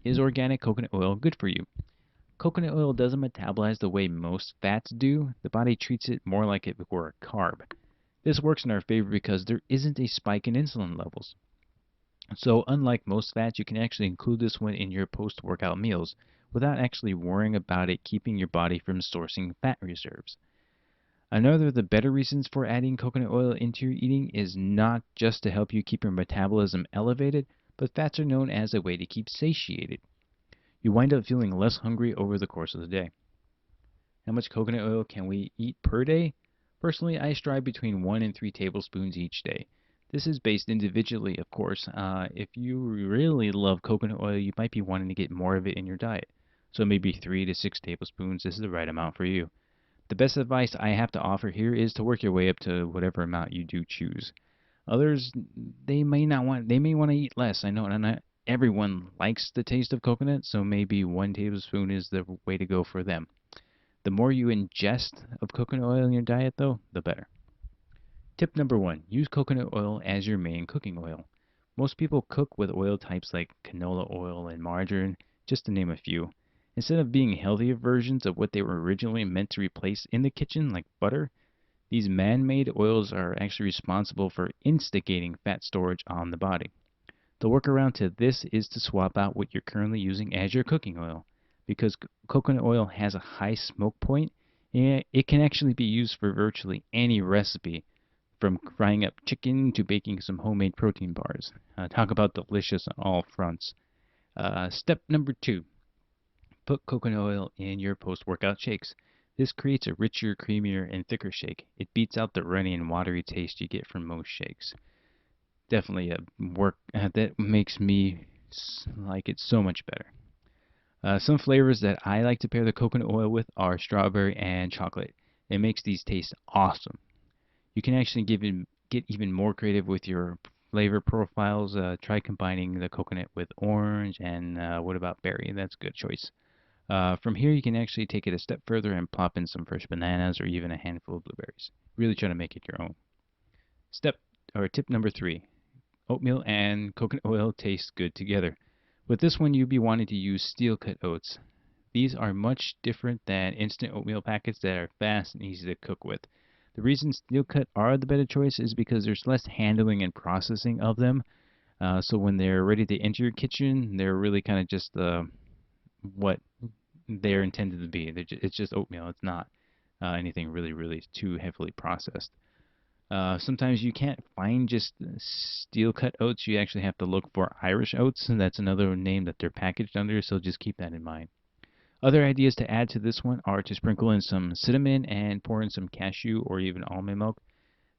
Is organic coconut oil good for you? Coconut oil doesn't metabolize the way most fats do. The body treats it more like it were a carb. This works in our favor because there isn't a spike in insulin levels. So, unlike most fats, you can actually include this one in your post workout meals without actually worrying about it keeping your body from sourcing fat reserves. Another of the better reasons for adding coconut oil into your eating is not just to help you keep your metabolism elevated, but fats are known as a way to keep satiated. You wind up feeling less hungry over the course of the day. How much coconut oil can we eat per day? Personally, I strive between 1 and 3 tablespoons each day. This is based individually, of course. If you really love coconut oil, you might be wanting to get more of it in your diet. So maybe 3 to 6 tablespoons is the right amount for you. The best advice I have to offer here is to work your way up to whatever amount you do choose. Others, they may want to eat less. I know, and not everyone likes the taste of coconut, so maybe 1 tablespoon is the way to go for them. The more you ingest of coconut oil in your diet, though, the better. Tip number one, use coconut oil as your main cooking oil. Most people cook with oil types like canola oil and margarine, just to name a few. Instead of being healthier versions of what they were originally meant to replace in the kitchen, like butter, these man made oils are actually responsible for instigating fat storage on the body. The workaround to this is to swap out what you're currently using as your cooking oil. Because coconut oil has a high smoke point, it can actually be used for virtually any recipe, from frying up chicken to baking some homemade protein bars. Talk about delicious on all fronts. Step number two, put coconut oil in your post workout shakes. This creates a richer, creamier, and thicker shake. It beats out the runny and watery taste you get from most shakes. Definitely a work that makes me like it so much better. Some flavors that I like to pair the coconut oil with are strawberry and chocolate. It makes these taste awesome. You can actually get even more creative with your flavor profiles. Try combining the coconut with orange and what about berry? That's a good choice. From here, you can actually take it a step further and plop in some fresh bananas or even a handful of blueberries. Really try to make it your own. Step or tip number three, oatmeal and coconut oil taste good together. With this one, you'd be wanting to use steel cut oats. These are much different than instant oatmeal packets that are fast and easy to cook with. The reason steel cut are the better choice is because there's less handling and processing of them. So when they're ready to enter your kitchen, they're really kind of just what they're intended to be. It's just oatmeal. It's not anything really, really too heavily processed. Sometimes you can't find just steel cut oats. You actually have to look for Irish oats, and that's another name that they're packaged under, so just keep that in mind. Other ideas to add to this one are to sprinkle in some cinnamon and pour in some cashew or even almond milk.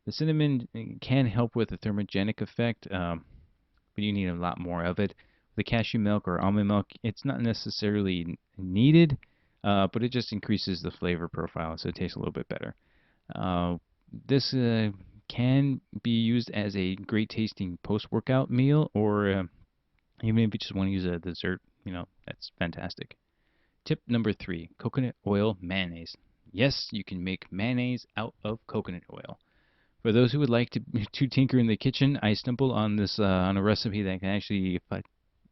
The cinnamon can help with the thermogenic effect, but you need a lot more of it. The cashew milk or almond milk, it's not necessarily needed, but it just increases the flavor profile, so it tastes a little bit better. Uh, this can be used as a great tasting post-workout meal, or even if you just want to use a dessert, that's fantastic. Tip number three, coconut oil mayonnaise. Yes, you can make mayonnaise out of coconut oil. For those who would like to tinker in the kitchen, I stumbled on this on a recipe that can actually,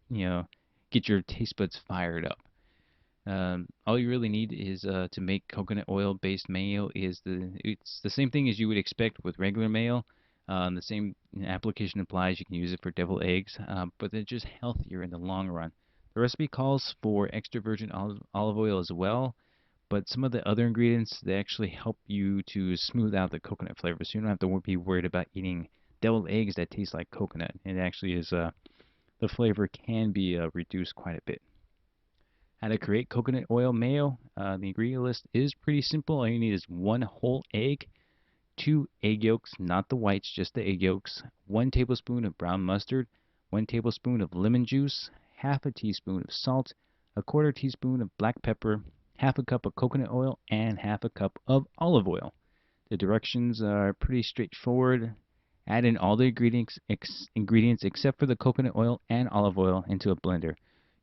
you know, get your taste buds fired up. All you really need is to make coconut oil based mayo it's the same thing as you would expect with regular mayo. The same application applies. You can use it for deviled eggs, but they're just healthier in the long run. The recipe calls for extra virgin olive oil as well, but some of the other ingredients they actually help you to smooth out the coconut flavor, so you don't have to be worried about eating deviled eggs that taste like coconut. It actually is the flavor can be reduced quite a bit. How to create coconut oil mayo? The ingredient list is pretty simple. All you need is one whole egg, two egg yolks, not the whites, just the egg yolks, 1 tablespoon of brown mustard, 1 tablespoon of lemon juice, half a teaspoon of salt, a quarter teaspoon of black pepper, half a cup of coconut oil, and half a cup of olive oil. The directions are pretty straightforward. Add in all the ingredients except for the coconut oil and olive oil into a blender.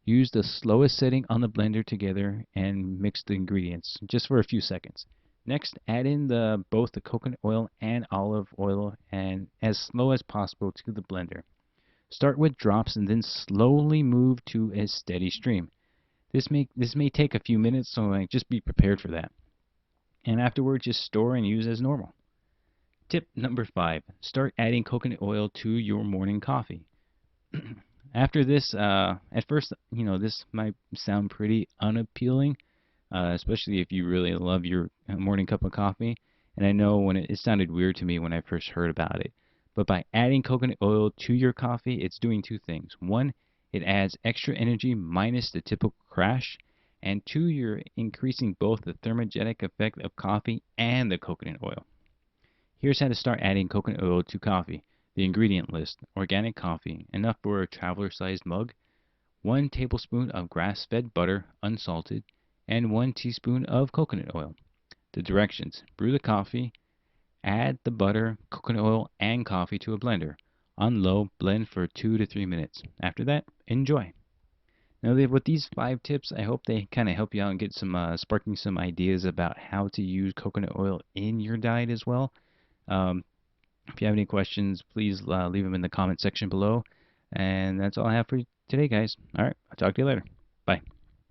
Use the slowest setting on the blender together and mix the ingredients just for a few seconds. Next, add in both the coconut oil and olive oil and as slow as possible to the blender. Start with drops and then slowly move to a steady stream. This may take a few minutes, so like, just be prepared for that. And afterward, just store and use as normal. Tip number 5: start adding coconut oil to your morning coffee. After this, at first, this might sound pretty unappealing, especially if you really love your morning cup of coffee. And I know it sounded weird to me when I first heard about it. But by adding coconut oil to your coffee, it's doing two things. One, it adds extra energy minus the typical crash. And two, you're increasing both the thermogenic effect of coffee and the coconut oil. Here's how to start adding coconut oil to coffee. The ingredient list: organic coffee, enough for a traveler-sized mug, 1 tablespoon of grass-fed butter, unsalted, and 1 teaspoon of coconut oil. The directions: brew the coffee, add the butter, coconut oil, and coffee to a blender. On low, blend for 2 to 3 minutes. After that, enjoy. Now, with these 5 tips, I hope they kind of help you out and get sparking some ideas about how to use coconut oil in your diet as well. Um, if you have any questions, please leave them in the comment section below. And that's all I have for you today, guys. All right, I'll talk to you later. Bye.